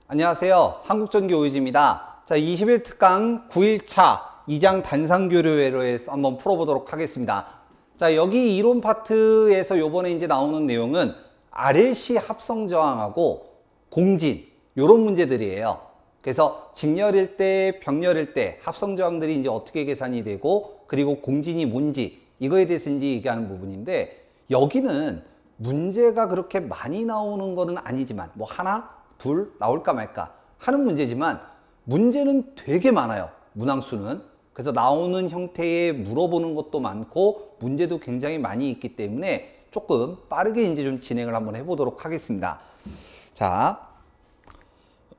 안녕하세요. 한국전기오이지입니다. 자, 21특강 9일차 2장 단상교류회로에서 한번 풀어보도록 하겠습니다. 자, 여기 이론 파트에서 요번에 이제 나오는 내용은 RLC 합성저항하고 공진, 요런 문제들이에요. 그래서 직렬일 때, 병렬일 때 합성저항들이 이제 어떻게 계산이 되고, 그리고 공진이 뭔지, 이거에 대해서 이제 얘기하는 부분인데, 여기는 문제가 그렇게 많이 나오는 거는 아니지만, 뭐 하나, 둘 나올까 말까 하는 문제지만 문제는 되게 많아요. 문항수는. 그래서 나오는 형태에 물어보는 것도 많고 문제도 굉장히 많이 있기 때문에 조금 빠르게 이제 좀 진행을 한번 해보도록 하겠습니다. 자,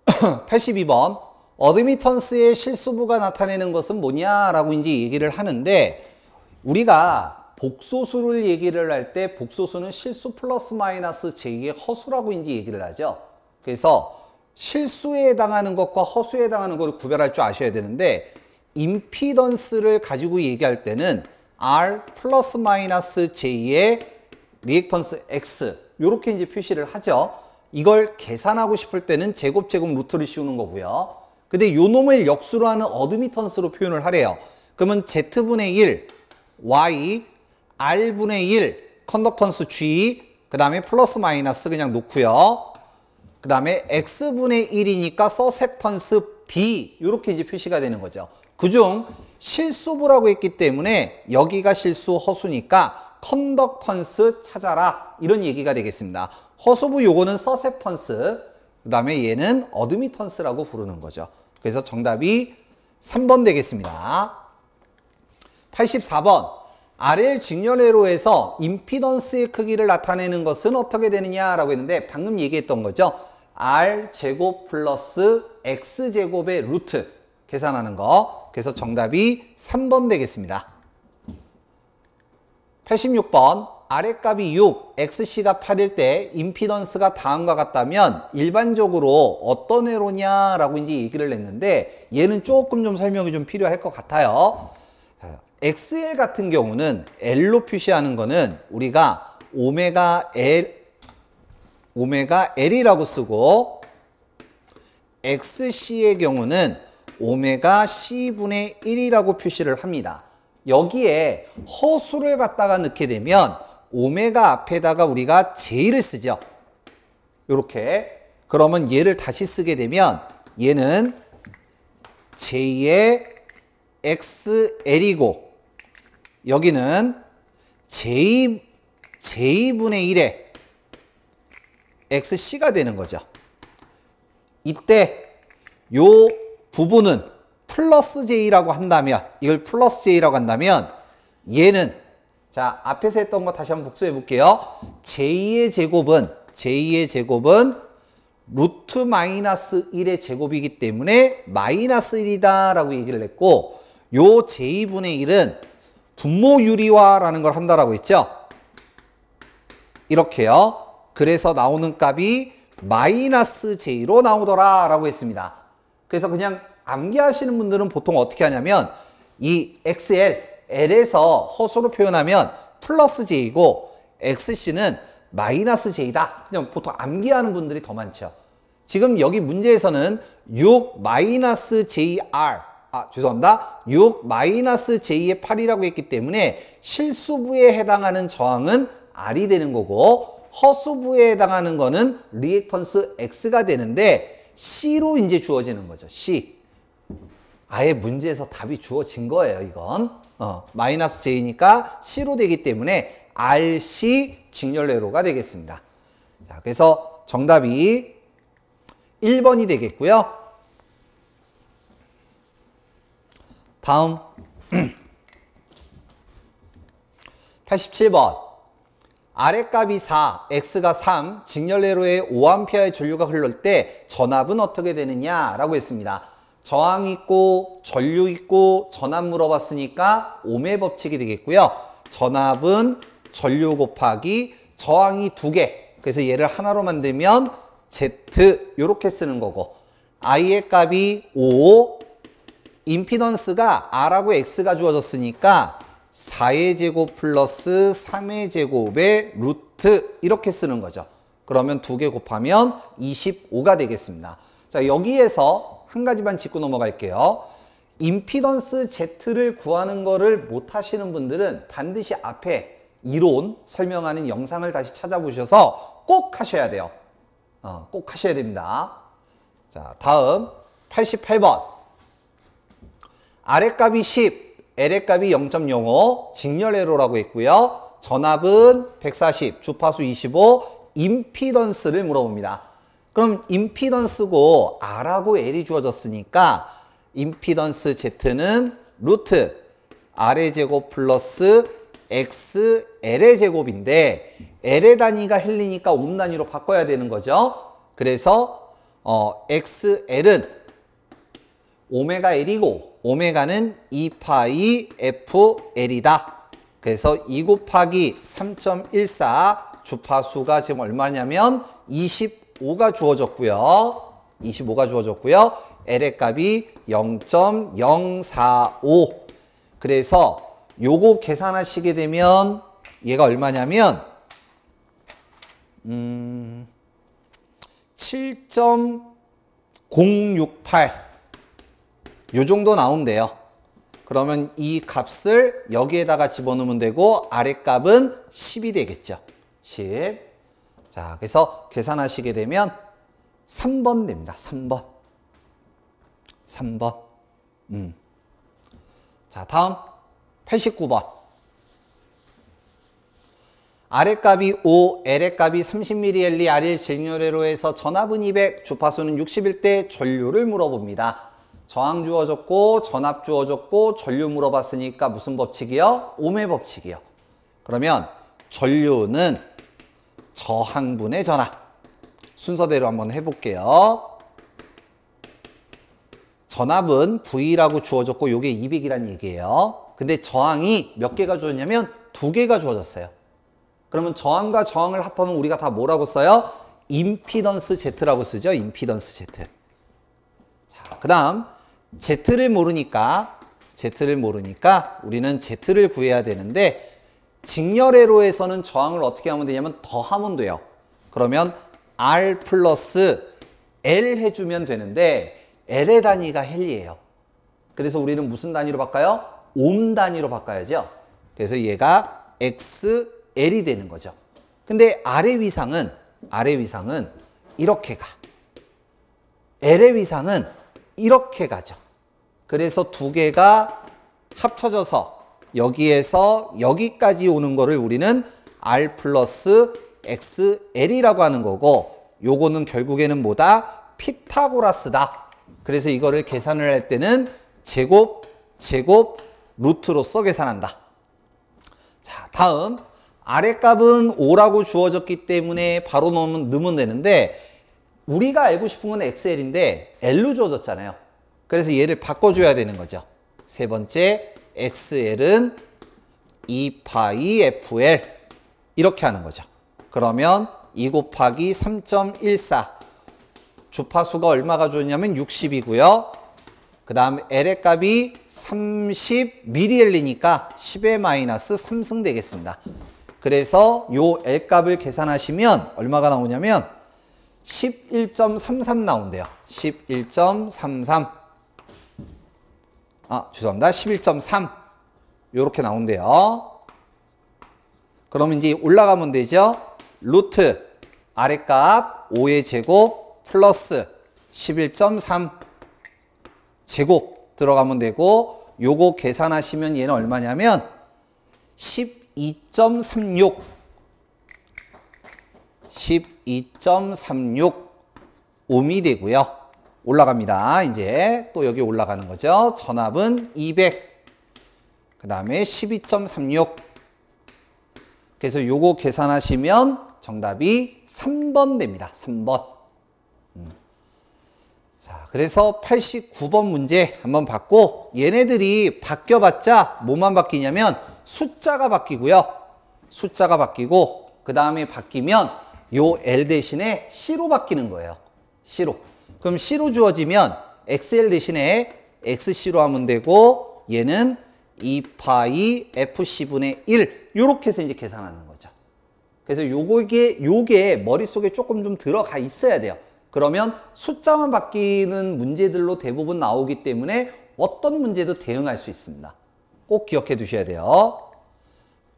82번 어드미턴스의 실수부가 나타내는 것은 뭐냐라고 이제 얘기를 하는데, 우리가 복소수를 얘기를 할 때 복소수는 실수 플러스 마이너스 제2의 허수라고 이제 얘기를 하죠. 그래서 실수에 해당하는 것과 허수에 해당하는 것을 구별할 줄 아셔야 되는데, 임피던스를 가지고 얘기할 때는 R 플러스 마이너스 J의 리액턴스 X, 요렇게 이제 표시를 하죠. 이걸 계산하고 싶을 때는 제곱 루트를 씌우는 거고요. 근데 요 놈을 역수로 하는 어드미턴스로 표현을 하래요. 그러면 Z분의 1, Y, R분의 1, 컨덕턴스 G, 그 다음에 플러스 마이너스 그냥 놓고요. 그 다음에 x분의 1이니까 서셉턴스 b, 이렇게 이제 표시가 되는 거죠. 그중 실수부라고 했기 때문에 여기가 실수 허수니까 컨덕턴스 찾아라, 이런 얘기가 되겠습니다. 허수부 요거는 서셉턴스, 그 다음에 얘는 어드미턴스라고 부르는 거죠. 그래서 정답이 3번 되겠습니다. 84번 RL 직렬회로에서 임피던스의 크기를 나타내는 것은 어떻게 되느냐라고 했는데, 방금 얘기했던 거죠. R제곱 플러스 X제곱의 루트 계산하는 거. 그래서 정답이 3번 되겠습니다. 86번 R의 값이 6, XC가 8일 때 임피던스가 다음과 같다면 일반적으로 어떤 회로냐라고 이제 얘기를 했는데, 얘는 조금 좀 설명이 좀 필요할 것 같아요. XL 같은 경우는 L로 표시하는 거는 우리가 오메가 L이라고 쓰고, XC의 경우는 오메가 C분의 1이라고 표시를 합니다. 여기에 허수를 갖다가 넣게 되면 오메가 앞에다가 우리가 J를 쓰죠. 요렇게. 그러면 얘를 다시 쓰게 되면 얘는 J의 XL이고, 여기는 J분의 1의 XC가 되는 거죠. 이때 요 부분은 플러스 J라고 한다면, 이걸 플러스 J라고 한다면 얘는, 자, 앞에서 했던 거 다시 한번 복수해 볼게요. J의 제곱은 루트 마이너스 1의 제곱이기 때문에 마이너스 1이다 라고 얘기를 했고, 요 J분의 1은 분모 유리화라는 걸 한다라고 했죠. 이렇게요. 그래서 나오는 값이 마이너스 J로 나오더라 라고 했습니다. 그래서 그냥 암기하시는 분들은 보통 어떻게 하냐면, 이 XL, L에서 허수로 표현하면 플러스 J이고 XC는 마이너스 J다. 그냥 보통 암기하는 분들이 더 많죠. 지금 여기 문제에서는 6 마이너스 JR, 죄송합니다. 6 마이너스 J의 8이라고 했기 때문에 실수부에 해당하는 저항은 R이 되는 거고, 허수부에 해당하는 거는 리액턴스 X가 되는데 C로 이제 주어지는 거죠. C. 아예 문제에서 답이 주어진 거예요, 이건. 마이너스 J니까 C로 되기 때문에 RC 직렬회로가 되겠습니다. 자, 그래서 정답이 1번이 되겠고요. 다음 87번 R의 값이 4, X가 3, 직렬회로에 5A의 전류가 흐를 때 전압은 어떻게 되느냐라고 했습니다. 저항 있고 전류 있고 전압 물어봤으니까 오음의 법칙이 되겠고요. 전압은 전류 곱하기 저항이 2개. 그래서 얘를 하나로 만들면 Z, 요렇게 쓰는 거고, I의 값이 5, 임피던스가 R하고 X가 주어졌으니까 4의 제곱 플러스 3의 제곱의 루트 이렇게 쓰는 거죠. 그러면 2개 곱하면 25가 되겠습니다. 자, 여기에서 한 가지만 짚고 넘어갈게요. 임피던스 Z를 구하는 거를 못 하시는 분들은 반드시 앞에 이론 설명하는 영상을 다시 찾아보셔서 꼭 하셔야 돼요. 꼭 하셔야 됩니다. 자, 다음 88번. 아랫값이 10, L의 값이 0.05, 직렬회로라고 했고요. 전압은 140, 주파수 25, 임피던스를 물어봅니다. 그럼 임피던스고 R하고 L이 주어졌으니까 임피던스 Z는 루트 R의 제곱 플러스 XL의 제곱인데 L의 단위가 헬리니까 옴 단위로 바꿔야 되는 거죠. 그래서 XL은 오메가 L이고 오메가는 2파이 FL이다. 그래서 2 곱하기 3.14 주파수가 지금 얼마냐면 25가 주어졌고요. 25가 주어졌고요. L의 값이 0.045. 그래서 요거 계산하시게 되면 얘가 얼마냐면 7.068 요 정도 나온대요. 그러면 이 값을 여기에다가 집어넣으면 되고 아래 값은 10이 되겠죠. 10. 자, 그래서 계산하시게 되면 3번 됩니다. 3번. 3번. 자, 다음 89번. 아랫값이 5, L의 값이 30mL, R의 직렬회로에서 전압은 200, 주파수는 60일 때 전류를 물어봅니다. 저항 주어졌고 전압 주어졌고 전류 물어봤으니까 무슨 법칙이요? ohm의 법칙이요. 그러면 전류는 저항분의 전압. 순서대로 한번 해볼게요. 전압은 V라고 주어졌고 요게 200이란 얘기예요. 근데 저항이 몇 개가 주어졌냐면 2개가 주어졌어요. 그러면 저항과 저항을 합하면 우리가 다 뭐라고 써요? 임피던스 Z라고 쓰죠. 임피던스 Z. 자, 그 다음 Z를 모르니까 우리는 Z를 구해야 되는데 직렬회로에서는 저항을 어떻게 하면 되냐면 더하면 돼요. 그러면 R 플러스 L 해주면 되는데 L의 단위가 헬리예요. 그래서 우리는 무슨 단위로 바꿔요? 옴 단위로 바꿔야죠. 그래서 얘가 XL이 되는 거죠. 근데 R의 위상은 이렇게 가. L의 위상은 이렇게 가죠. 그래서 두 개가 합쳐져서 여기에서 여기까지 오는 거를 우리는 R 플러스 XL이라고 하는 거고 요거는 결국에는 뭐다? 피타고라스다. 그래서 이거를 계산을 할 때는 제곱 루트로서 계산한다. 자, 다음 아랫값은 5라고 주어졌기 때문에 바로 넣으면 되는데 우리가 알고 싶은 건 XL인데 L로 주어졌잖아요. 그래서 얘를 바꿔줘야 되는 거죠. 세 번째 XL은 2파이 FL 이렇게 하는 거죠. 그러면 2 곱하기 3.14 주파수가 얼마가 주었냐면 60이고요. 그 다음 L의 값이 30mL니까 10의 마이너스 3승 되겠습니다. 그래서 요 L 값을 계산하시면 얼마가 나오냐면 11.33 나온대요. 11.33. 죄송합니다. 11.3. 요렇게 나온대요. 그러면 이제 올라가면 되죠. 루트 아랫값 5의 제곱 플러스 11.3 제곱 들어가면 되고 요거 계산하시면 얘는 얼마냐면 12.36 ohm이 되고요. 올라갑니다. 이제 또 여기 올라가는 거죠. 전압은 200. 그 다음에 12.36. 그래서 요거 계산하시면 정답이 3번 됩니다. 3번. 자, 그래서 89번 문제 한번 봤고 얘네들이 바뀌어봤자 뭐만 바뀌냐면 숫자가 바뀌고요. 숫자가 바뀌고 그 다음에 바뀌면 요 L 대신에 C로 바뀌는 거예요. C로. 그럼 C로 주어지면 XL 대신에 XC로 하면 되고 얘는 2파이 FC분의 1 이렇게 해서 이제 계산하는 거죠. 그래서 요게 머릿속에 조금 좀 들어가 있어야 돼요. 그러면 숫자만 바뀌는 문제들로 대부분 나오기 때문에 어떤 문제도 대응할 수 있습니다. 꼭 기억해 두셔야 돼요.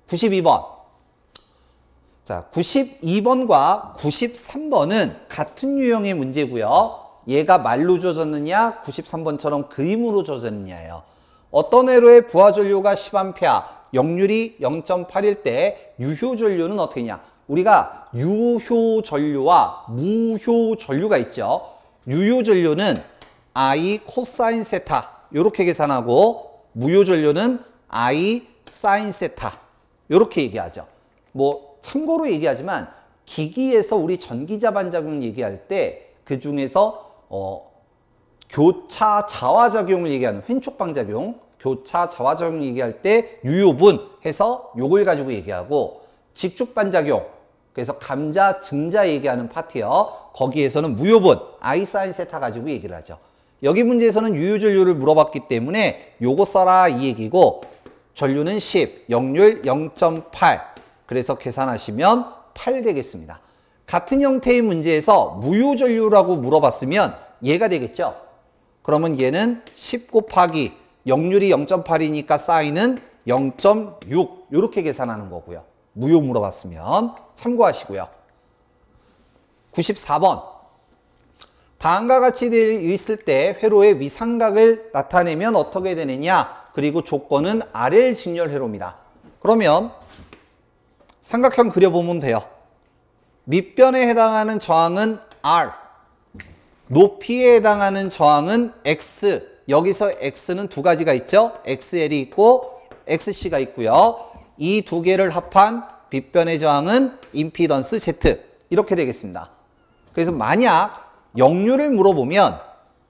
92번. 자, 92번과 93번은 같은 유형의 문제고요. 얘가 말로 줘졌느냐, 93번처럼 그림으로 줘졌느냐예요. 어떤 회로의 부하 전류가 10A, 역률이 0.8일 때 유효 전류는 어떻게 냐? 우리가 유효 전류와 무효 전류가 있죠. 유효 전류는 I 코사인 세타 이렇게 계산하고 무효 전류는 I 사인 세타 이렇게 얘기하죠. 뭐 참고로 얘기하지만 기기에서 우리 전기자 반작용 얘기할 때 그 중에서 교차 자화작용을 얘기하는 횡촉방작용, 교차 자화작용 얘기할 때 유효분 해서 요걸 가지고 얘기하고 직축반작용, 그래서 감자, 증자 얘기하는 파트요. 거기에서는 무효분, I 사인 세타 가지고 얘기를 하죠. 여기 문제에서는 유효 전류를 물어봤기 때문에 요거 써라 이 얘기고 전류는 10, 역률 0.8 그래서 계산하시면 8 되겠습니다. 같은 형태의 문제에서 무효 전류라고 물어봤으면 얘가 되겠죠. 그러면 얘는 10 곱하기 역률이 0.8이니까 사인은 0.6 이렇게 계산하는 거고요. 무효 물어봤으면 참고하시고요. 94번. 다음과 같이 되어 있을 때 회로의 위삼각을 나타내면 어떻게 되느냐. 그리고 조건은 RL 직렬 회로입니다. 그러면 삼각형 그려보면 돼요. 밑변에 해당하는 저항은 R, 높이에 해당하는 저항은 X. 여기서 X는 두 가지가 있죠. XL이 있고 XC가 있고요. 이 두 개를 합한 빗변의 저항은 임피던스 Z 이렇게 되겠습니다. 그래서 만약 역률을 물어보면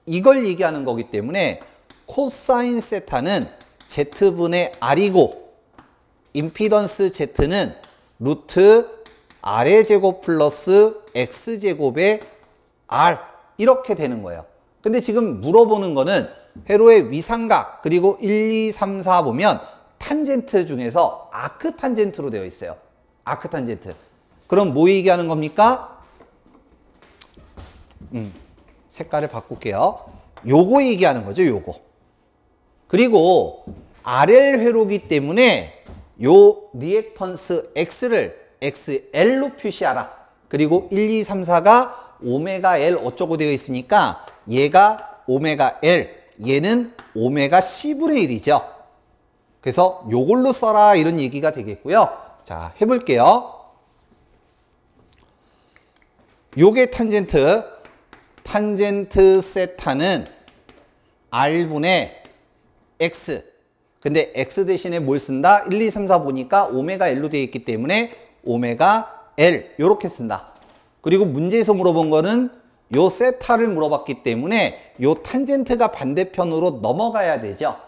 이걸 얘기하는 거기 때문에 코사인 세타는 Z분의 R이고 임피던스 Z는 루트 R의 제곱 플러스 X제곱의 R 이렇게 되는 거예요. 근데 지금 물어보는 거는 회로의 위삼각 그리고 1, 2, 3, 4 보면 탄젠트 중에서 아크 탄젠트로 되어 있어요. 아크 탄젠트. 그럼 뭐 얘기하는 겁니까? 색깔을 바꿀게요. 요거 얘기하는 거죠. 요거. 그리고 RL 회로기 때문에 요 리액턴스 X를 XL로 표시하라. 그리고 1, 2, 3, 4가 오메가 L 어쩌고 되어 있으니까 얘가 오메가 L, 얘는 오메가 C분의 1이죠. 그래서 요걸로 써라 이런 얘기가 되겠고요. 자, 해볼게요. 요게 탄젠트 세타는 R분의 X. 근데 X 대신에 뭘 쓴다? 1, 2, 3, 4 보니까 오메가 L로 되어 있기 때문에 오메가 L 요렇게 쓴다. 그리고 문제에서 물어본 거는 요 세타를 물어봤기 때문에 요 탄젠트가 반대편으로 넘어가야 되죠.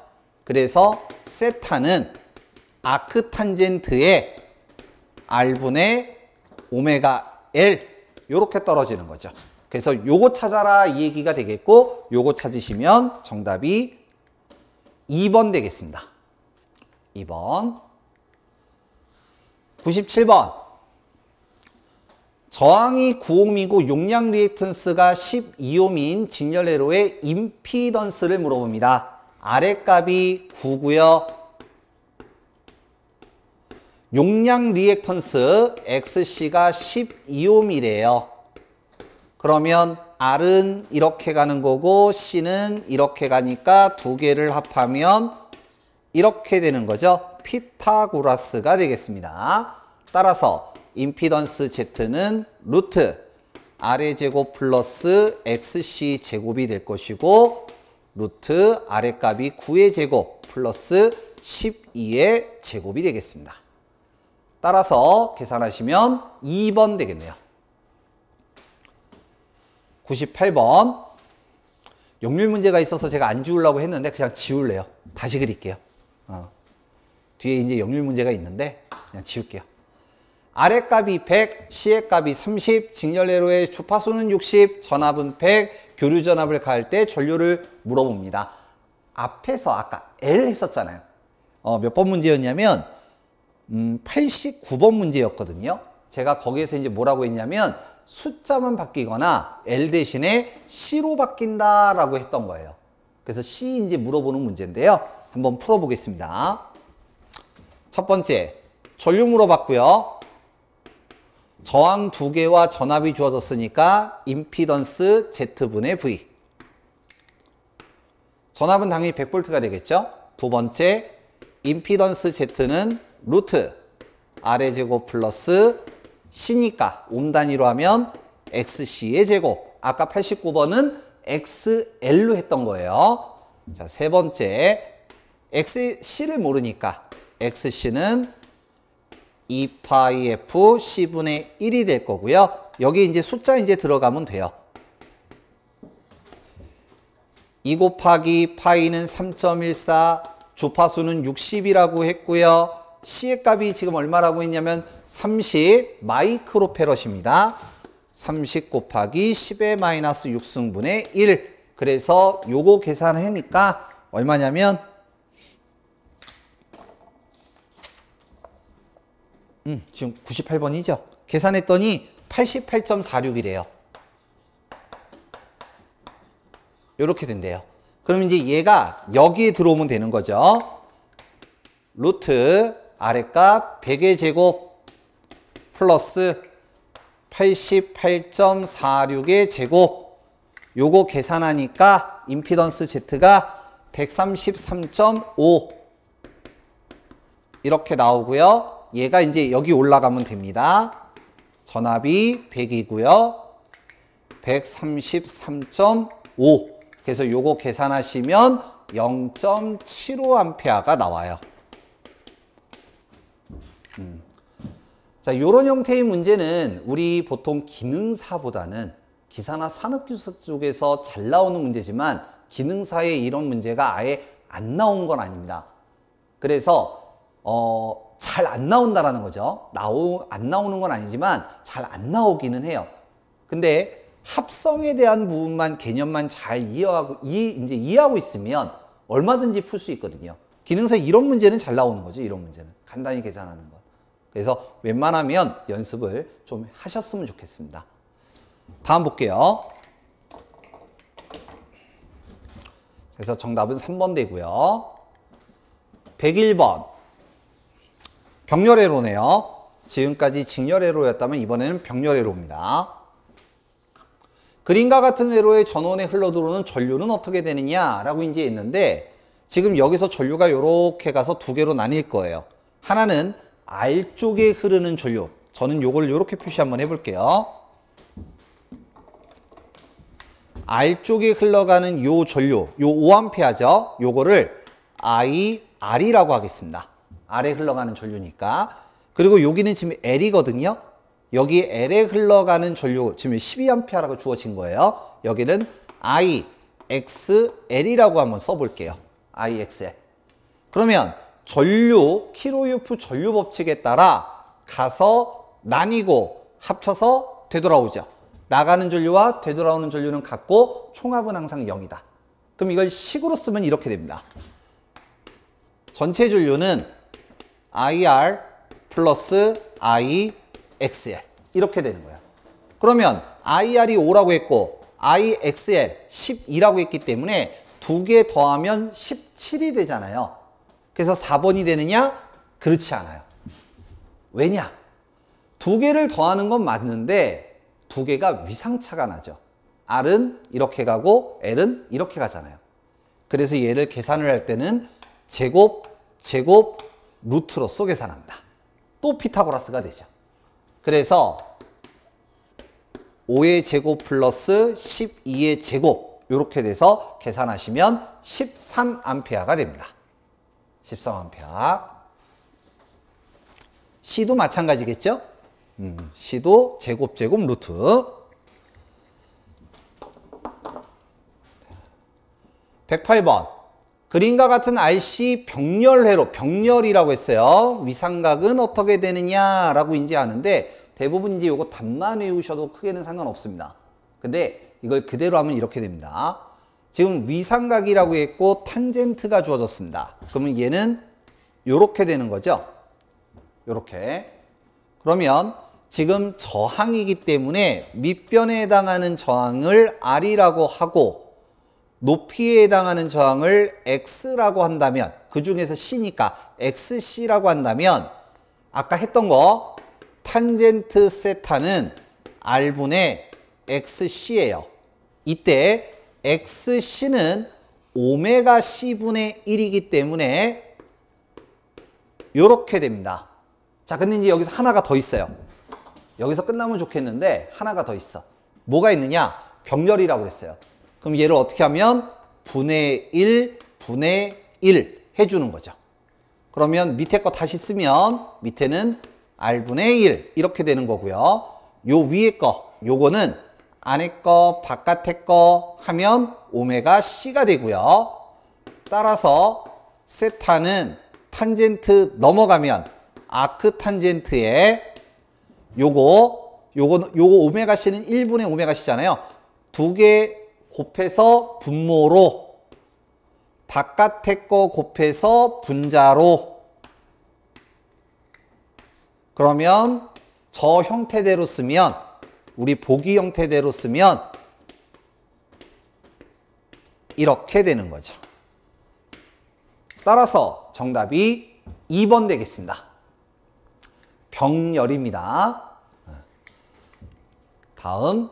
그래서 세타는 아크 탄젠트의 R분의 오메가 L 요렇게 떨어지는 거죠. 그래서 요거 찾아라 이 얘기가 되겠고 요거 찾으시면 정답이 2번 되겠습니다. 2번. 97번. 저항이 9옴이고 용량 리액턴스가 12옴인 직렬회로의 임피던스를 물어봅니다. 아래값이 9고요. 용량 리액턴스 XC가 12옴이래요. 그러면 R은 이렇게 가는 거고 C는 이렇게 가니까 두 개를 합하면 이렇게 되는 거죠. 피타고라스가 되겠습니다. 따라서 임피던스 Z는 루트 R의 제곱 플러스 XC 제곱이 될 것이고 루트 R의 값이 9의 제곱 플러스 12의 제곱이 되겠습니다. 따라서 계산하시면 2번 되겠네요. 98번. 역률 문제가 있어서 제가 안 지우려고 했는데 그냥 지울래요. 다시 그릴게요. 뒤에 이제 역률 문제가 있는데 그냥 지울게요. R의 값이 100, C의 값이 30, 직렬회로의 주파수는 60, 전압은 100, 교류 전압을 가할 때 전류를 물어봅니다. 앞에서 아까 L 했었잖아요. 몇 번 문제였냐면 89번 문제였거든요. 제가 거기에서 이제 뭐라고 했냐면 숫자만 바뀌거나 L 대신에 C로 바뀐다라고 했던 거예요. 그래서 C 이제 물어보는 문제인데요. 한번 풀어보겠습니다. 첫 번째, 전류 물어봤고요. 저항 2개와 전압이 주어졌으니까 임피던스 Z분의 V. 전압은 당연히 100V가 되겠죠. 두 번째, 임피던스 Z는 루트 R의 제곱 플러스 C니까 옴 단위로 하면 XC의 제곱. 아까 89번은 XL로 했던 거예요. 자, 세 번째, XC를 모르니까 XC는 2파이 FC분의 1이 될 거고요. 여기 이제 숫자 이제 들어가면 돼요. 2 곱하기 파이는 3.14, 주파수는 60이라고 했고요. C의 값이 지금 얼마라고 했냐면 30 마이크로페럿입니다. 30 곱하기 10의 마이너스 6승분의 1. 그래서 요거 계산하니까 얼마냐면 지금 98번이죠. 계산했더니 88.46이래요. 이렇게 된대요. 그럼 이제 얘가 여기에 들어오면 되는 거죠. 루트 아래값 100의 제곱 플러스 88.46의 제곱. 요거 계산하니까 임피던스 Z가 133.5 이렇게 나오고요. 얘가 이제 여기 올라가면 됩니다. 전압이 100이고요. 133.5. 그래서 요거 계산하시면 0.75A가 나와요. 자, 요런 형태의 문제는 우리 보통 기능사보다는 기사나 산업기술 쪽에서 잘 나오는 문제지만 기능사에 이런 문제가 아예 안 나온 건 아닙니다. 그래서 잘 안 나온다라는 거죠. 안 나오는 건 아니지만 잘 안 나오기는 해요. 근데 합성에 대한 부분만 개념만 잘 이해하고 있으면 얼마든지 풀 수 있거든요. 기능사 이런 문제는 잘 나오는 거죠. 이런 문제는 간단히 계산하는 거. 그래서 웬만하면 연습을 좀 하셨으면 좋겠습니다. 다음 볼게요. 그래서 정답은 3번 되고요. 101번 병렬회로네요. 지금까지 직렬회로였다면 이번에는 병렬회로입니다. 그림과 같은 회로의 전원에 흘러들어오는 전류는 어떻게 되느냐라고 이제 했는데 지금 여기서 전류가 이렇게 가서 두 개로 나뉠 거예요. 하나는 R쪽에 흐르는 전류. 저는 요걸 이렇게 표시 한번 해볼게요. R쪽에 흘러가는 요 전류, 요 5A죠. 요거를 R이라고 하겠습니다. R에 흘러가는 전류니까. 그리고 여기는 지금 L이거든요. 여기 L에 흘러가는 전류, 지금 12A라고 주어진 거예요. 여기는 IXL이라고 한번 써볼게요. IXL. 그러면 전류, 킬로요프 전류 법칙에 따라 가서 나뉘고 합쳐서 되돌아오죠. 나가는 전류와 되돌아오는 전류는 같고 총합은 항상 0이다. 그럼 이걸 식으로 쓰면 이렇게 됩니다. 전체 전류는 IR 플러스 IXL 이렇게 되는 거예요. 그러면 IR이 5라고 했고 IXL 12라고 했기 때문에 두 개 더하면 17이 되잖아요. 그래서 4번이 되느냐? 그렇지 않아요. 왜냐? 두 개를 더하는 건 맞는데 두 개가 위상차가 나죠. R은 이렇게 가고 L은 이렇게 가잖아요. 그래서 얘를 계산을 할 때는 제곱 루트로서 계산합니다. 또 피타고라스가 되죠. 그래서 5의 제곱 플러스 12의 제곱 이렇게 돼서 계산하시면 13A가 됩니다. 13A. C도 마찬가지겠죠? C도 제곱 루트. 자, 108번. 그림과 같은 RC 병렬회로, 병렬이라고 했어요. 위상각은 어떻게 되느냐라고 이제 하는데 대부분 이제 요거 답만 외우셔도 크게는 상관없습니다. 근데 이걸 그대로 하면 이렇게 됩니다. 지금 위삼각이라고 했고 탄젠트가 주어졌습니다. 그러면 얘는 요렇게 되는 거죠. 요렇게. 그러면 지금 저항이기 때문에 밑변에 해당하는 저항을 R이라고 하고 높이에 해당하는 저항을 X라고 한다면, 그 중에서 C니까 XC라고 한다면 아까 했던 거 탄젠트 세타는 R분의 XC예요. 이때 XC는 오메가 C분의 1이기 때문에 이렇게 됩니다. 자, 근데 이제 여기서 하나가 더 있어요. 여기서 끝나면 좋겠는데 하나가 더 있어. 뭐가 있느냐? 병렬이라고 그랬어요. 그럼 얘를 어떻게 하면 분의 1, 분의 1 해주는 거죠. 그러면 밑에 거 다시 쓰면 밑에는 R분의 1 이렇게 되는 거고요. 요 위에 거, 요거는 안에 거, 바깥에 거 하면 오메가 C가 되고요. 따라서 세타는 탄젠트 넘어가면 아크 탄젠트에 요거 오메가 C는 1분의 오메가 C잖아요. 두 개 곱해서 분모로, 바깥에 거 곱해서 분자로. 그러면 저 형태대로 쓰면, 우리 보기 형태대로 쓰면 이렇게 되는 거죠. 따라서 정답이 2번 되겠습니다. 병렬입니다. 다음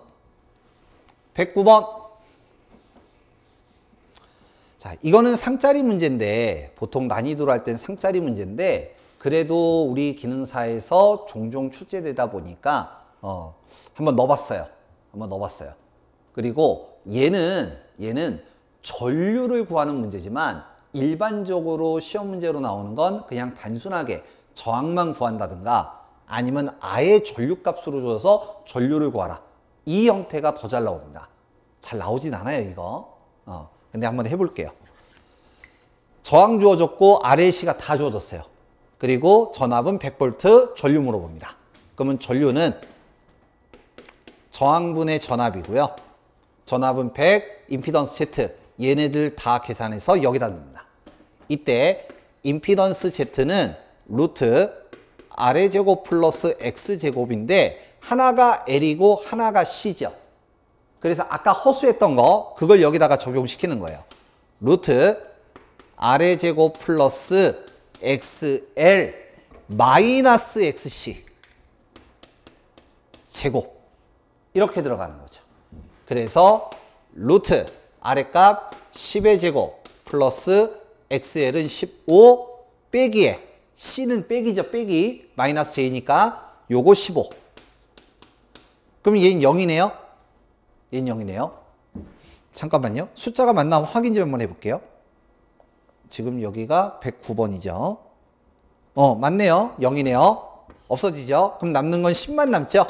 109번. 자, 이거는 상짜리 문제인데, 보통 난이도로 할 땐 상짜리 문제인데 그래도 우리 기능사에서 종종 출제되다 보니까 한번 넣어봤어요. 그리고 얘는 전류를 구하는 문제지만 일반적으로 시험 문제로 나오는 건 그냥 단순하게 저항만 구한다든가 아니면 아예 전류값으로 줘서 전류를 구하라. 이 형태가 더 잘 나옵니다. 잘 나오진 않아요, 이거. 근데 한번 해볼게요. 저항 주어졌고 RLC가 다 주어졌어요. 그리고 전압은 100V, 전류 물어봅니다. 그러면 전류는 저항분의 전압이고요. 전압은 100, 임피던스 Z. 얘네들 다 계산해서 여기다 넣습니다. 이때 임피던스 Z는 루트 R제곱 플러스 X제곱인데 하나가 L이고 하나가 C죠. 그래서 아까 허수했던 거 그걸 여기다가 적용시키는 거예요. 루트 R제곱 플러스 XL 마이너스 XC 제곱 이렇게 들어가는 거죠. 그래서 루트 R값 10의 제곱 플러스 XL은 15 빼기에 C는 빼기죠. 빼기 마이너스 J니까 요거 15. 그럼 얘는 0이네요. 얘는 0이네요. 잠깐만요. 숫자가 맞나 확인 좀 한번 해볼게요. 지금 여기가 109번이죠. 맞네요. 0이네요. 없어지죠. 그럼 남는 건 10만 남죠.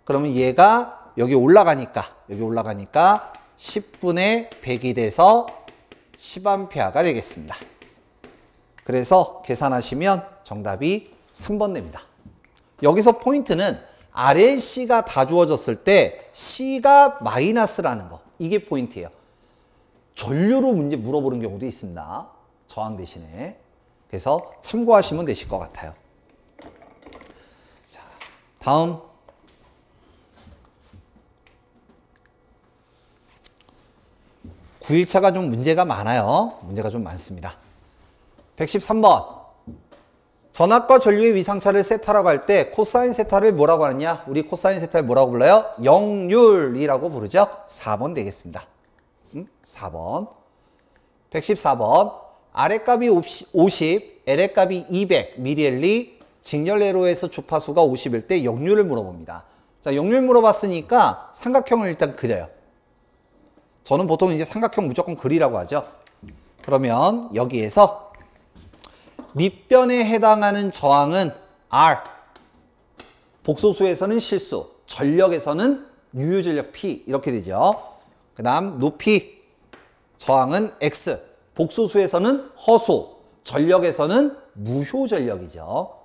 그러면 얘가 여기 올라가니까 10분의 100이 돼서 10A가 되겠습니다. 그래서 계산하시면 정답이 3번 됩니다. 여기서 포인트는 RLC가 다 주어졌을 때 C가 마이너스라는 거. 이게 포인트예요. 전류로 문제 물어보는 경우도 있습니다. 저항 대신에. 그래서 참고하시면 되실 것 같아요. 자, 다음 9일차가 좀 문제가 많아요. 문제가 좀 많습니다. 113번. 전압과 전류의 위상차를 세타라고 할 때 코사인 세타를 뭐라고 하느냐? 우리 코사인 세타를 뭐라고 불러요? 역률이라고 부르죠. 4번 되겠습니다. 4번. 114번. R값이 50, L값이 200 미리엘리, 직렬회로에서 주파수가 50일 때 역률을 물어봅니다. 자, 역률 물어봤으니까 삼각형을 일단 그려요. 저는 보통 이제 삼각형 무조건 그리라고 하죠. 그러면 여기에서 밑변에 해당하는 저항은 R, 복소수에서는 실수, 전력에서는 유효전력 P 이렇게 되죠. 그 다음 높이, 저항은 X, 복소수에서는 허수, 전력에서는 무효전력이죠.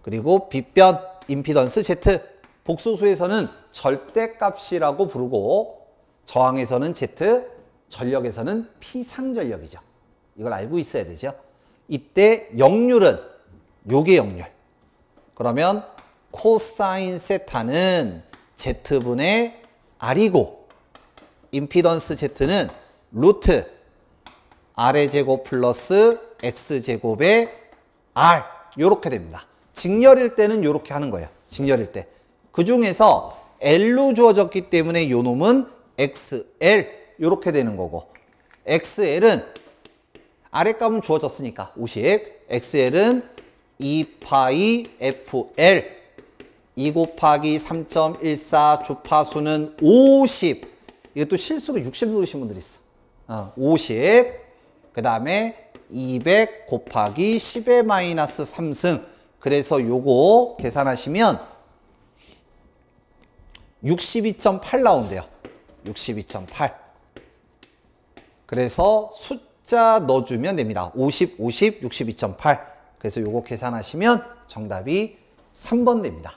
그리고 빗변, 임피던스 Z, 복소수에서는 절대값이라고 부르고 저항에서는 Z, 전력에서는 피상전력이죠. 이걸 알고 있어야 되죠. 이때 역률은 요게 역률. 그러면 코사인 세타는 Z분의 R이고 임피던스 Z는 루트 R의 제곱 플러스 X제곱의 R 요렇게 됩니다. 직렬일 때는 요렇게 하는 거예요. 직렬일 때. 그 중에서 L로 주어졌기 때문에 요 놈은 XL 요렇게 되는 거고 XL은 아랫값은 주어졌으니까 50 XL은 2파이 FL 2 곱하기 3.14 주파수는 50 이것도 실수로 60 누르신 분들이 있어 50 그 다음에 200 곱하기 10의 마이너스 3승 그래서 요거 계산하시면 62.8 나온대요. 62.8 그래서 숫자 넣어주면 됩니다. 50, 50, 62.8 그래서 요거 계산하시면 정답이 3번 됩니다.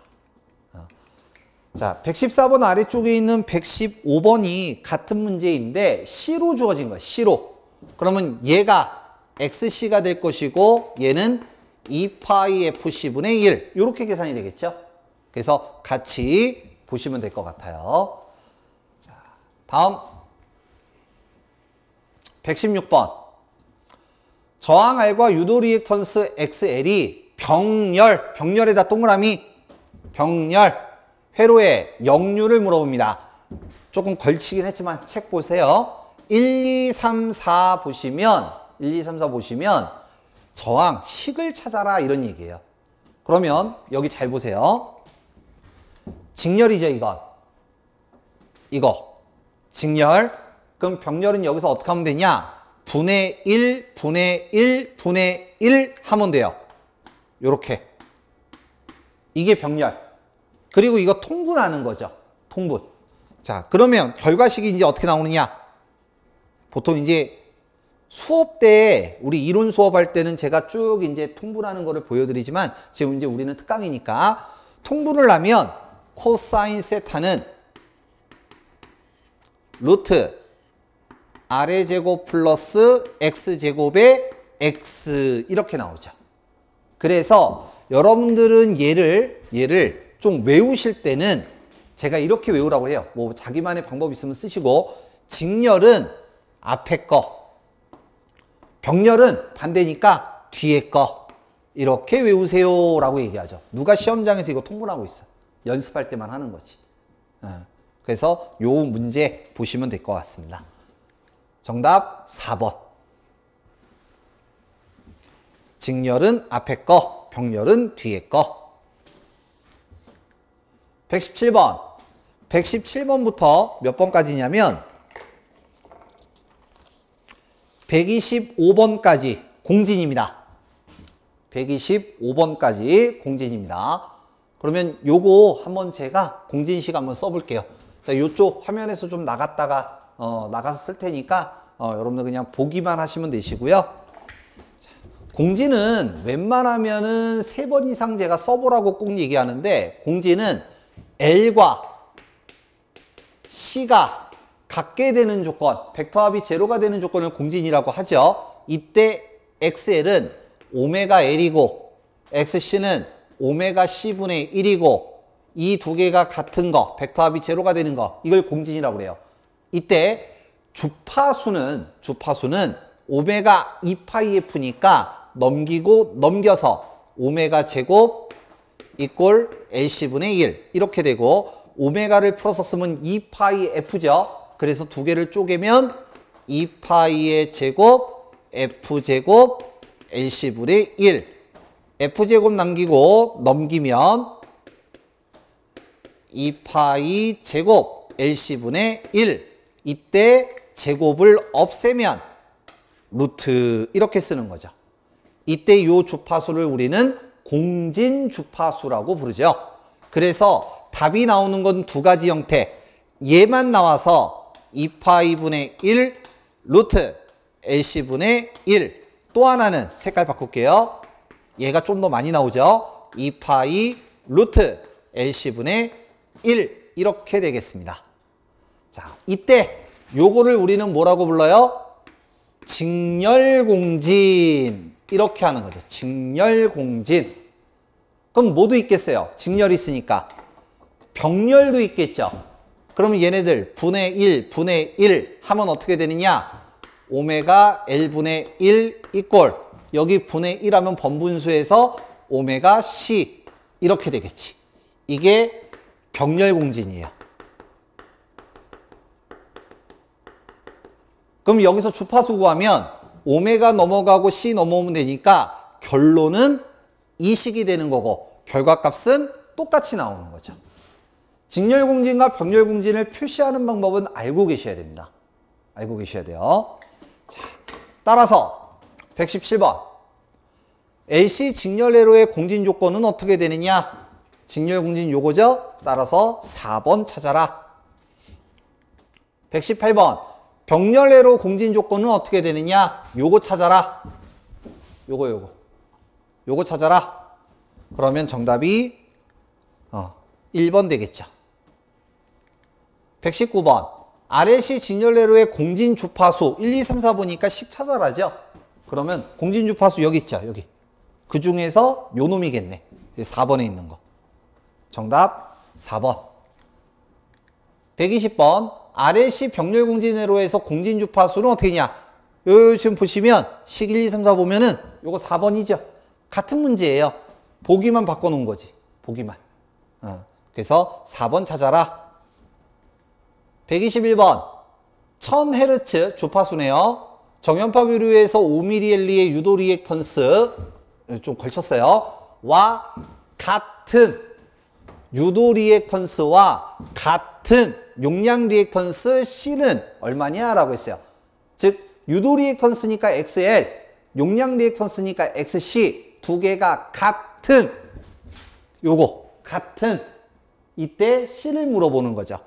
자, 114번 아래쪽에 있는 115번이 같은 문제인데 C로 주어진 거예요. C로. 그러면 얘가 XC가 될 것이고 얘는 2파이 FC분의 1 이렇게 계산이 되겠죠. 그래서 같이 보시면 될 것 같아요. 자, 다음 116번 저항 R과 유도 리액턴스 XL이 병렬에다 동그라미 병렬 회로의 역률을 물어봅니다. 조금 걸치긴 했지만 책 보세요. 1, 2, 3, 4 보시면 1, 2, 3, 4 보시면 저항 식을 찾아라 이런 얘기예요. 그러면 여기 잘 보세요. 직렬이죠 이거 직렬. 그럼 병렬은 여기서 어떻게 하면 되냐? 분의 1, 분의 1, 분의 1 하면 돼요. 요렇게. 이게 병렬. 그리고 이거 통분하는 거죠. 통분. 자, 그러면 결과식이 이제 어떻게 나오느냐? 보통 이제 수업 때, 우리 이론 수업할 때는 제가 쭉 이제 통분하는 거를 보여드리지만 지금 이제 우리는 특강이니까 통분을 하면 코사인 세타는 루트 R의 제곱 플러스 X제곱의 X 이렇게 나오죠. 그래서 여러분들은 얘를 좀 외우실 때는 제가 이렇게 외우라고 해요. 뭐 자기만의 방법이 있으면 쓰시고 직렬은 앞에 거 병렬은 반대니까 뒤에 거 이렇게 외우세요 라고 얘기하죠. 누가 시험장에서 이거 통분하고 있어. 연습할 때만 하는 거지. 그래서 요 문제 보시면 될 것 같습니다. 정답 4번. 직렬은 앞에 거, 병렬은 뒤에 거. 117번. 117번부터 몇 번까지냐면 125번까지 공진입니다. 125번까지 공진입니다. 그러면 요거 한번 제가 공진식 한번 써볼게요. 자, 요쪽 화면에서 좀 나갔다가 나가서 쓸 테니까 여러분들 그냥 보기만 하시면 되시고요. 자, 공진은 웬만하면은 3번 이상 제가 써보라고 꼭 얘기하는데 공진은 L과 C가 같게 되는 조건, 벡터 합이 제로가 되는 조건을 공진이라고 하죠. 이때 XL은 오메가 L이고 XC는 오메가 C분의 1이고 이 두 개가 같은 거, 벡터 합이 제로가 되는 거, 이걸 공진이라고 그래요. 이때 주파수는 오메가 2파이F니까 넘겨서 오메가 제곱 이꼴 LC분의 1 이렇게 되고 오메가를 풀어서 쓰면 2파이F죠. 그래서 두 개를 쪼개면 2파이의 제곱 F제곱 LC분의 1 F제곱 남기고 넘기면 2파이 제곱 LC분의 1 이때 제곱을 없애면 루트 이렇게 쓰는 거죠. 이때 요 주파수를 우리는 공진 주파수라고 부르죠. 그래서 답이 나오는 건 두 가지 형태. 얘만 나와서 2파이분의 1 루트 LC분의 1. 또 하나는 색깔 바꿀게요. 얘가 좀 더 많이 나오죠. 2파이 루트 LC분의 1 이렇게 되겠습니다. 자, 이때 요거를 우리는 뭐라고 불러요? 직렬공진. 이렇게 하는 거죠. 직렬공진. 그럼 뭐도 있겠어요? 직렬이 있으니까. 병렬도 있겠죠. 그러면 얘네들 분의 1, 분의 1 하면 어떻게 되느냐? 오메가 L분의 1 이꼴. 여기 분의 1 하면 번분수에서 오메가 C. 이렇게 되겠지. 이게 병렬공진이에요. 그럼 여기서 주파수 구하면 오메가 넘어가고 C 넘어오면 되니까 결론은 이 식이 되는 거고 결과값은 똑같이 나오는 거죠. 직렬공진과 병렬공진을 표시하는 방법은 알고 계셔야 됩니다. 알고 계셔야 돼요. 자, 따라서 117번 LC 직렬회로의 공진 조건은 어떻게 되느냐? 직렬공진 요거죠? 따라서 4번 찾아라. 118번 병렬회로 공진 조건은 어떻게 되느냐? 요거 찾아라. 요거 찾아라. 그러면 정답이 1번 되겠죠. 119번 RLC 직렬회로의 공진 주파수 1, 2, 3, 4 보니까 식 찾아라죠. 그러면 공진 주파수 여기 있죠. 여기. 그 중에서 요 놈이겠네. 4번에 있는 거. 정답 4번. 120번 RLC 병렬공진회로에서 공진 주파수는 어떻게 되냐? 요 지금 보시면 식 1, 2, 3, 4 보면은 요거 4번이죠. 같은 문제예요. 보기만 바꿔놓은 거지. 보기만. 그래서 4번 찾아라. 121번 1000Hz 주파수네요. 정연파 교류에서 5mL의 유도 리액턴스 좀 걸쳤어요. 와 같은 유도 리액턴스와 같은 용량 리액턴스 C는 얼마냐 라고 했어요. 즉 유도 리액턴스니까 XL, 용량 리액턴스니까 XC 두 개가 같은 요거 같은 이때 C를 물어보는 거죠.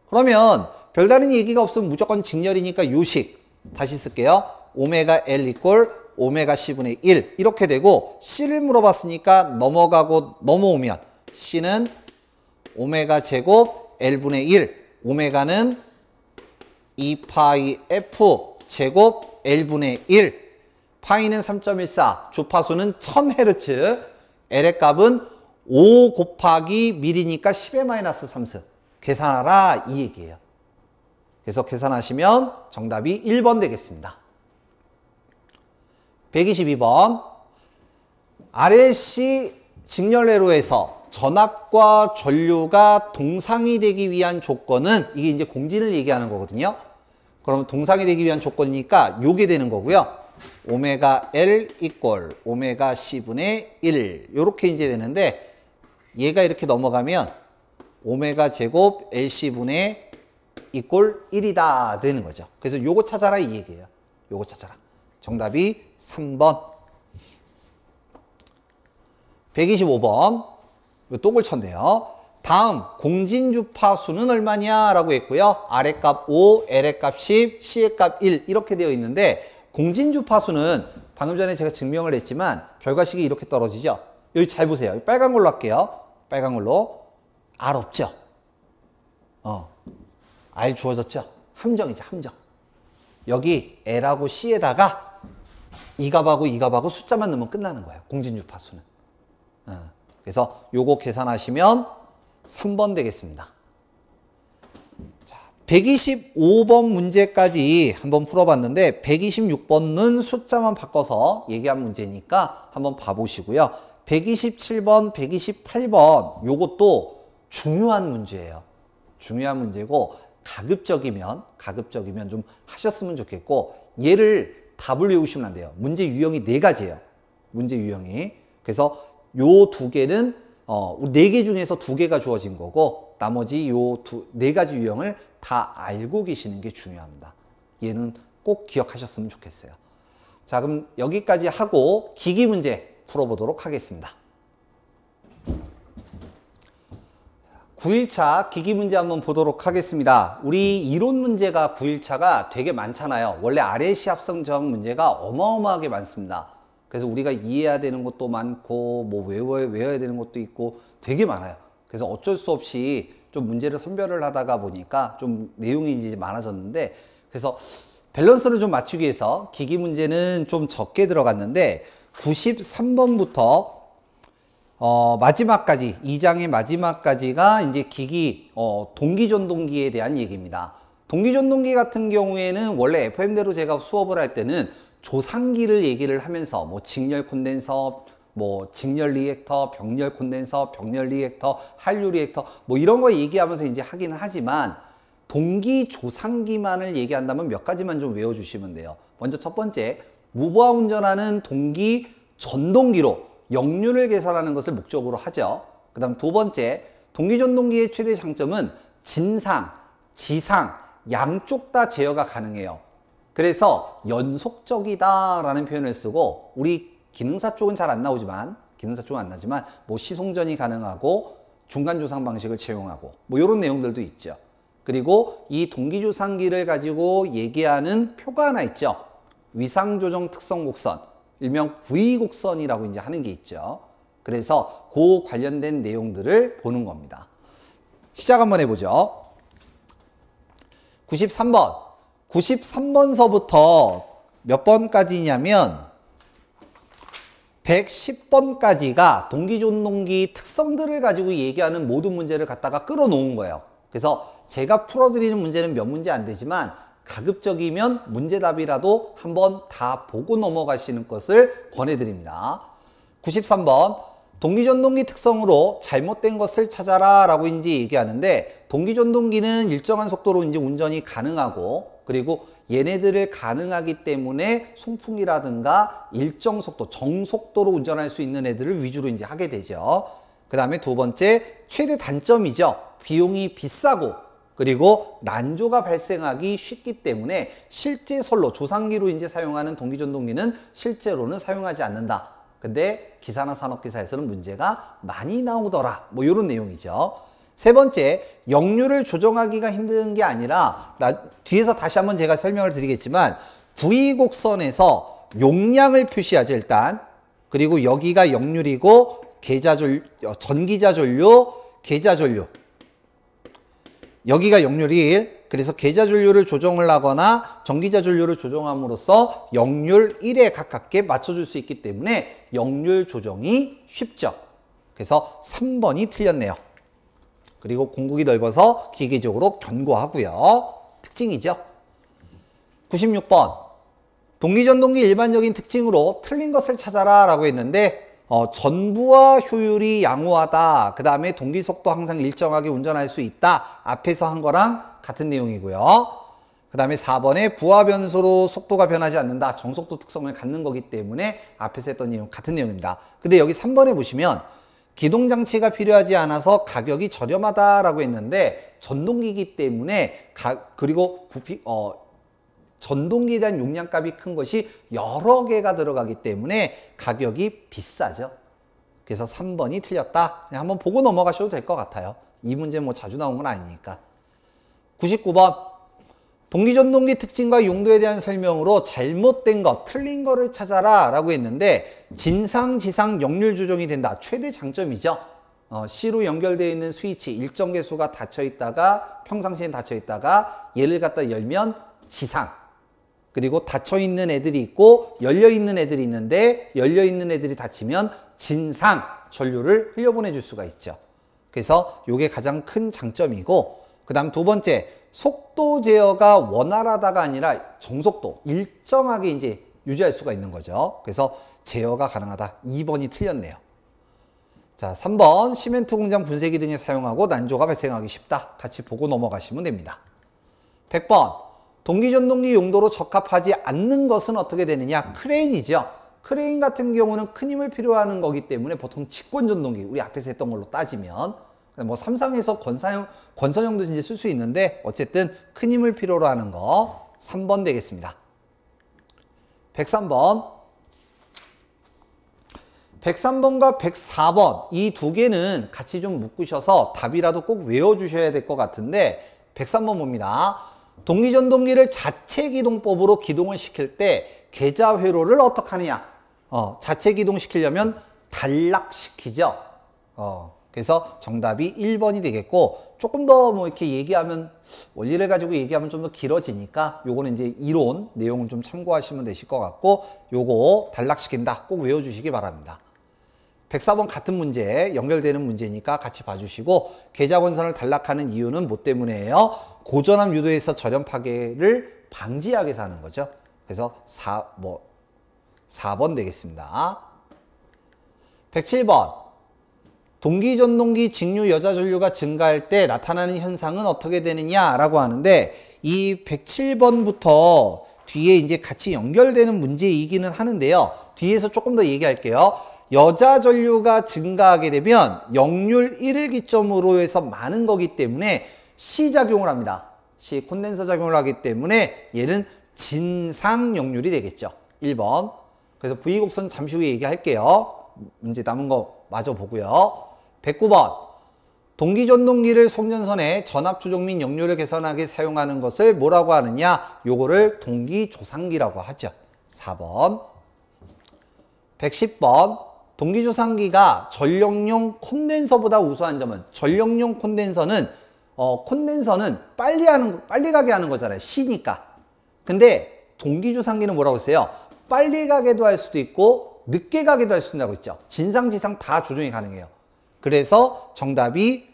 그러면 별다른 얘기가 없으면 무조건 직렬이니까 요식 다시 쓸게요. 오메가 L 이꼴 오메가 C분의 1 이렇게 되고 C를 물어봤으니까 넘어오면 C는 오메가 제곱 L분의 1 오메가는 2파이 F 제곱 L분의 1 파이는 3.14 주파수는 1000Hz L의 값은 5 곱하기 밀이니까 10의 마이너스 3승 계산하라 이 얘기예요. 그래서 계산하시면 정답이 1번 되겠습니다. 122번 RLC 직렬회로에서 전압과 전류가 동상이 되기 위한 조건은 이게 이제 공진을 얘기하는 거거든요. 그러면 동상이 되기 위한 조건이니까 요게 되는 거고요. 오메가 L 이꼴 오메가 C분의 1 요렇게 이제 되는데 얘가 이렇게 넘어가면 오메가 제곱 LC분의 이꼴 1이다 되는 거죠. 그래서 요거 찾아라 이 얘기예요. 요거 찾아라. 정답이 3번. 125번 또 걸쳤네요. 다음 공진 주파수는 얼마냐 라고 했고요. R의 값 5, L의 값 10, C의 값 1 이렇게 되어 있는데 공진 주파수는 방금 전에 제가 증명을 했지만 결과식이 이렇게 떨어지죠. 여기 잘 보세요. 빨간 걸로 할게요. 빨간 걸로. R 없죠? R 주어졌죠? 함정이죠. 함정. 여기 L하고 C에다가 이 값하고 이 값하고 숫자만 넣으면 끝나는 거예요. 공진 주파수는. 그래서 요거 계산하시면 3번 되겠습니다. 자, 125번 문제까지 한번 풀어봤는데 126번은 숫자만 바꿔서 얘기한 문제니까 한번 봐보시고요. 127번, 128번 요것도 중요한 문제예요. 중요한 문제고 가급적이면 좀 하셨으면 좋겠고 얘를 답을 외우시면 안 돼요. 문제 유형이 4가지예요. 문제 유형이. 그래서 요 2개는 4개 중에서 2개가 주어진 거고 나머지 요 4가지 유형을 다 알고 계시는 게 중요합니다. 얘는 꼭 기억하셨으면 좋겠어요. 자, 그럼 여기까지 하고 기기 문제 풀어보도록 하겠습니다. 9일차 기기 문제 한번 보도록 하겠습니다. 우리 이론 문제가 9일차가 되게 많잖아요. 원래 RLC 합성 저항 문제가 어마어마하게 많습니다. 그래서 우리가 이해해야 되는 것도 많고 뭐 외워야 되는 것도 있고 되게 많아요. 그래서 어쩔 수 없이 좀 문제를 선별을 하다가 보니까 좀 내용이 이제 많아졌는데, 그래서 밸런스를 좀 맞추기 위해서 기기 문제는 좀 적게 들어갔는데 93번부터 마지막까지, 2장의 마지막까지가 이제 기기, 동기전동기에 대한 얘기입니다. 동기전동기 같은 경우에는 원래 FM대로 제가 수업을 할 때는 조상기를 얘기를 하면서 뭐 직렬 콘덴서, 뭐 직렬 리액터, 병렬 콘덴서, 병렬 리액터, 한류 리액터 뭐 이런 거 얘기하면서 이제 하기는 하지만 동기 조상기만을 얘기한다면 몇 가지만 좀 외워주시면 돼요. 먼저 첫 번째, 무보화 운전하는 동기 전동기로 역률을 계산하는 것을 목적으로 하죠. 그 다음 두 번째, 동기전동기의 최대 장점은 진상, 지상, 양쪽 다 제어가 가능해요. 그래서 연속적이다 라는 표현을 쓰고, 우리 기능사 쪽은 잘 안 나오지만, 기능사 쪽은 안 나지만 뭐 시송전이 가능하고 중간 조상 방식을 채용하고 뭐 이런 내용들도 있죠. 그리고 이 동기조상기를 가지고 얘기하는 표가 하나 있죠. 위상조정 특성 곡선, 일명 V곡선이라고 이제 하는 게 있죠. 그래서 그 관련된 내용들을 보는 겁니다. 시작 한번 해보죠. 93번. 93번서부터 몇 번까지냐면 110번까지가 동기전동기 특성들을 가지고 얘기하는 모든 문제를 갖다가 끌어놓은 거예요. 그래서 제가 풀어드리는 문제는 몇 문제 안 되지만 가급적이면 문제답이라도 한번 다 보고 넘어가시는 것을 권해드립니다. 93번. 동기전동기 특성으로 잘못된 것을 찾아라 라고 이제 얘기하는데, 동기전동기는 일정한 속도로 이제 운전이 가능하고, 그리고 얘네들을 가능하기 때문에 송풍이라든가 일정 속도, 정속도로 운전할 수 있는 애들을 위주로 이제 하게 되죠. 그 다음에 두 번째, 최대 단점이죠. 비용이 비싸고, 그리고 난조가 발생하기 쉽기 때문에 실제 선로, 조상기로 이제 사용하는 동기전동기는 실제로는 사용하지 않는다. 근데 기사나 산업기사에서는 문제가 많이 나오더라. 뭐 이런 내용이죠. 세 번째, 역률을 조정하기가 힘든 게 아니라, 뒤에서 다시 한번 제가 설명을 드리겠지만 V곡선에서 용량을 표시하죠, 일단. 그리고 여기가 역률이고 전기자전류, 계자전류. 여기가 역률이 1. 그래서 계자전류를 조정을 하거나 전기자전류를 조정함으로써 역률 1에 가깝게 맞춰줄 수 있기 때문에 역률 조정이 쉽죠. 그래서 3번이 틀렸네요. 그리고 공국이 넓어서 기계적으로 견고하고요. 특징이죠. 96번. 동기전동기 일반적인 특징으로 틀린 것을 찾아라 라고 했는데, 전부와 효율이 양호하다. 그 다음에 동기속도 항상 일정하게 운전할 수 있다. 앞에서 한 거랑 같은 내용이고요. 그 다음에 4번에 부하 변수로 속도가 변하지 않는다. 정속도 특성을 갖는 거기 때문에 앞에서 했던 내용 같은 내용입니다. 근데 여기 3번에 보시면 기동장치가 필요하지 않아서 가격이 저렴하다라고 했는데, 전동기이기 때문에 그리고 전동기에 대한 용량값이 큰 것이 여러 개가 들어가기 때문에 가격이 비싸죠. 그래서 3번이 틀렸다. 그냥 한번 보고 넘어가셔도 될 것 같아요. 이 문제 뭐 자주 나온 건 아니니까. 99번. 동기전동기 특징과 용도에 대한 설명으로 잘못된 것, 틀린 거를 찾아라 라고 했는데, 진상, 지상, 역률 조정이 된다. 최대 장점이죠. C로 연결되어 있는 스위치 일정 개수가 닫혀 있다가, 평상시엔 닫혀 있다가 얘를 갖다 열면 지상. 그리고 닫혀 있는 애들이 있고 열려 있는 애들이 있는데, 열려 있는 애들이 닫히면 진상, 전류를 흘려보내 줄 수가 있죠. 그래서 이게 가장 큰 장점이고, 그 다음 두 번째, 속도 제어가 원활하다가 아니라 정속도, 일정하게 이제 유지할 수가 있는 거죠. 그래서 제어가 가능하다. 2번이 틀렸네요. 자, 3번. 시멘트 공장 분쇄기 등에 사용하고 난조가 발생하기 쉽다. 같이 보고 넘어가시면 됩니다. 100번. 동기전동기 용도로 적합하지 않는 것은 어떻게 되느냐? 크레인이죠. 크레인 같은 경우는 큰 힘을 필요하는 거기 때문에 보통 직권전동기, 우리 앞에서 했던 걸로 따지면 뭐 삼상에서 권선형도 이제 쓸 수 있는데, 어쨌든 큰 힘을 필요로 하는 거 3번 되겠습니다. 103번. 103번과 104번 이 두 개는 같이 좀 묶으셔서 답이라도 꼭 외워주셔야 될 것 같은데, 103번 봅니다. 동기전동기를 자체 기동법으로 기동을 시킬 때 계좌 회로를 어떻게 하느냐? 자체 기동시키려면 단락시키죠. 그래서 정답이 1번이 되겠고, 조금 더 뭐 이렇게 얘기하면, 원리를 가지고 얘기하면 좀 더 길어지니까 요거는 이제 이론 내용을 좀 참고하시면 되실 것 같고, 요거 단락시킨다 꼭 외워주시기 바랍니다. 104번 같은 문제, 연결되는 문제니까 같이 봐주시고, 계좌권선을 단락하는 이유는 뭐 때문에요? 고전압 유도에서 절연 파괴를 방지하기 위해서 하는 거죠. 그래서 4번 되겠습니다. 107번. 동기 전동기 직류 여자 전류가 증가할 때 나타나는 현상은 어떻게 되느냐라고 하는데, 이 107번부터 뒤에 이제 같이 연결되는 문제이기는 하는데요. 뒤에서 조금 더 얘기할게요. 여자 전류가 증가하게 되면 역률 1을 기점으로 해서 많은 거기 때문에 C작용을 합니다. C 콘덴서 작용을 하기 때문에 얘는 진상 역률이 되겠죠. 1번. 그래서 V곡선 잠시 후에 얘기할게요. 문제 남은 거 마저 보고요. 109번. 동기전동기를 송전선에 전압 조정 및 역률을 개선하게 사용하는 것을 뭐라고 하느냐? 요거를 동기조상기라고 하죠. 4번. 110번. 동기조상기가 전력용 콘덴서보다 우수한 점은, 전력용 콘덴서는 콘덴서는 빨리 가게 하는 거잖아요. C니까. 근데 동기조상기는 뭐라고 했어요? 빨리 가게도 할 수도 있고 늦게 가게도 할 수 있다고 했죠. 진상, 지상 다 조정이 가능해요. 그래서 정답이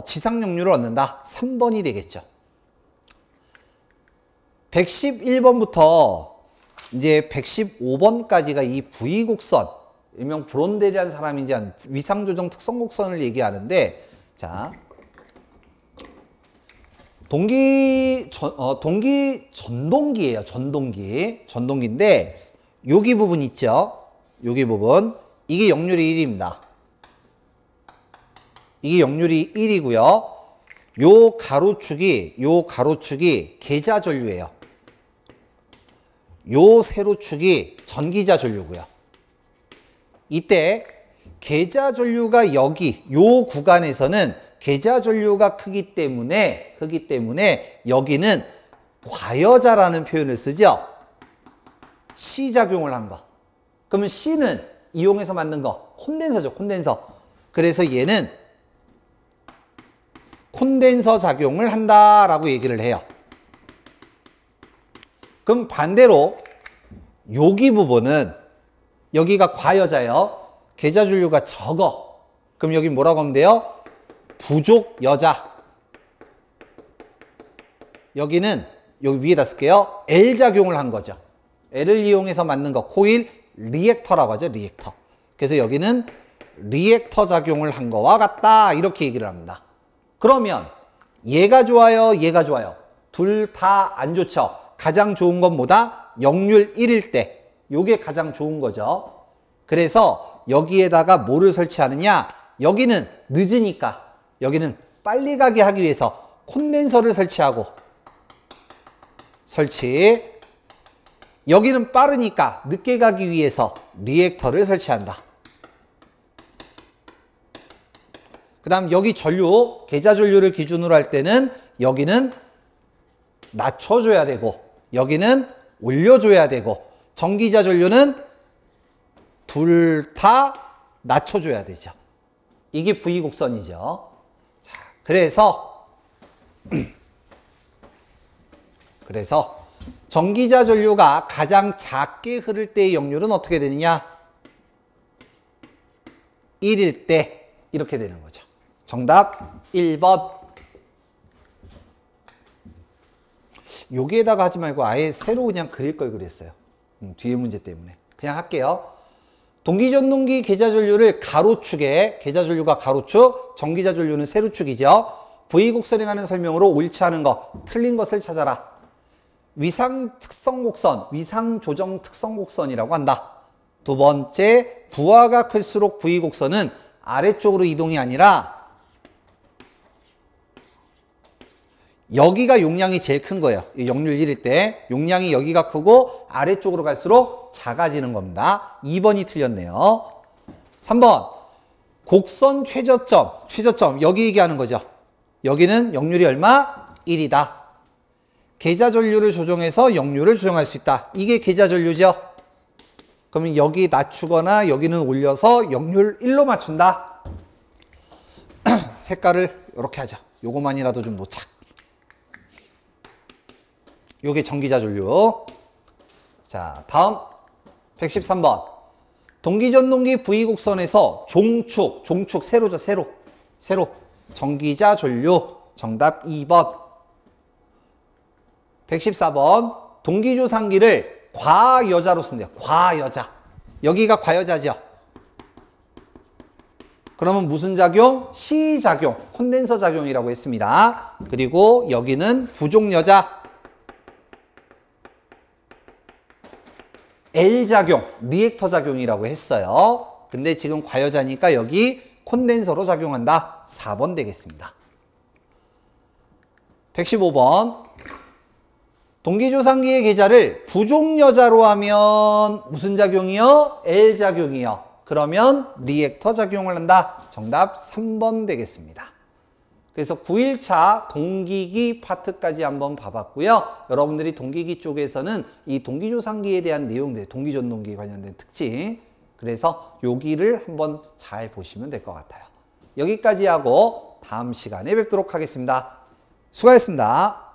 지상 역률을 얻는다. 3번이 되겠죠. 111번부터 이제 115번까지가 이 V곡선, 일명 브론델이라는 사람이 이제 위상조정 특성곡선을 얘기하는데, 자, 동기 전동기예요. 전동기인데 여기 부분 있죠. 여기 부분, 이게 역률이 1입니다. 이게 역률이 1이고요. 요 가로축이 계좌 전류예요. 요 세로축이 전기자 전류고요. 이때 계좌 전류가 여기 요 구간에서는 계좌 전류가 크기 때문에 여기는 과여자라는 표현을 쓰죠. C작용을 한 거. 그러면 C는 이용해서 만든 거, 콘덴서죠, 콘덴서. 그래서 얘는 콘덴서 작용을 한다라고 얘기를 해요. 그럼 반대로 여기 부분은, 여기가 과여자예요. 계좌 전류가 적어. 그럼 여기 뭐라고 하면 돼요? 부족 여자. 여기는 여기 위에다 쓸게요. L작용을 한 거죠. L을 이용해서 만든 거, 코일 리액터라고 하죠. 리액터. 그래서 여기는 리액터 작용을 한 거와 같다. 이렇게 얘기를 합니다. 그러면 얘가 좋아요, 얘가 좋아요? 둘 다 안 좋죠. 가장 좋은 건 뭐다? 역률 1일 때. 요게 가장 좋은 거죠. 그래서 여기에다가 뭐를 설치하느냐? 여기는 늦으니까 여기는 빨리 가게 하기 위해서 콘덴서를 설치하고, 여기는 빠르니까 늦게 가기 위해서 리액터를 설치한다. 그 다음 여기 전류, 계좌 전류를 기준으로 할 때는 여기는 낮춰줘야 되고 여기는 올려줘야 되고, 전기자 전류는 둘 다 낮춰줘야 되죠. 이게 V곡선이죠. 자, 그래서 전기자 전류가 가장 작게 흐를 때의 역률은 어떻게 되느냐? 1일 때. 이렇게 되는 거죠. 정답 1번. 여기에다가 하지 말고 아예 새로 그냥 그릴 걸 그랬어요. 뒤에 문제 때문에. 그냥 할게요. 동기전동기 계좌 전류를 가로축에, 계좌 전류가 가로축, 전기자 전류는 세로축이죠. V곡선에 관한 설명으로 옳지 않은 것, 틀린 것을 찾아라. 위상 특성곡선, 위상 조정 특성곡선이라고 한다. 두 번째, 부하가 클수록 V곡선은 아래쪽으로 이동이 아니라 여기가 용량이 제일 큰 거예요. 역률 1일 때 용량이 여기가 크고 아래쪽으로 갈수록 작아지는 겁니다. 2번이 틀렸네요. 3번, 곡선 최저점 여기 얘기하는 거죠. 여기는 역률이 얼마? 1이다. 계좌 전류를 조정해서 역률을 조정할 수 있다. 이게 계좌 전류죠. 그러면 여기 낮추거나 여기는 올려서 역률 1로 맞춘다. 색깔을 이렇게 하죠. 요거만이라도 좀 놓자. 요게 전기자전류. 자, 다음 113번. 동기전동기 V곡선에서 종축, 세로죠, 세로. 전기자전류. 정답 2번. 114번. 동기조상기를 과여자로 쓴대요. 과여자. 여기가 과여자죠. 그러면 무슨 작용? C작용, 콘덴서 작용이라고 했습니다. 그리고 여기는 부종여자, L작용, 리액터 작용이라고 했어요. 근데 지금 과여자니까 여기 콘덴서로 작용한다. 4번 되겠습니다. 115번. 동기조상기의 계좌를 부종여자로 하면 무슨 작용이요? L작용이요. 그러면 리액터 작용을 한다. 정답 3번 되겠습니다. 그래서 9일차 동기기 파트까지 한번 봐봤고요. 여러분들이 동기기 쪽에서는 이 동기조상기에 대한 내용들, 동기전동기 관련된 특징, 그래서 여기를 한번 잘 보시면 될 것 같아요. 여기까지 하고 다음 시간에 뵙도록 하겠습니다. 수고하셨습니다.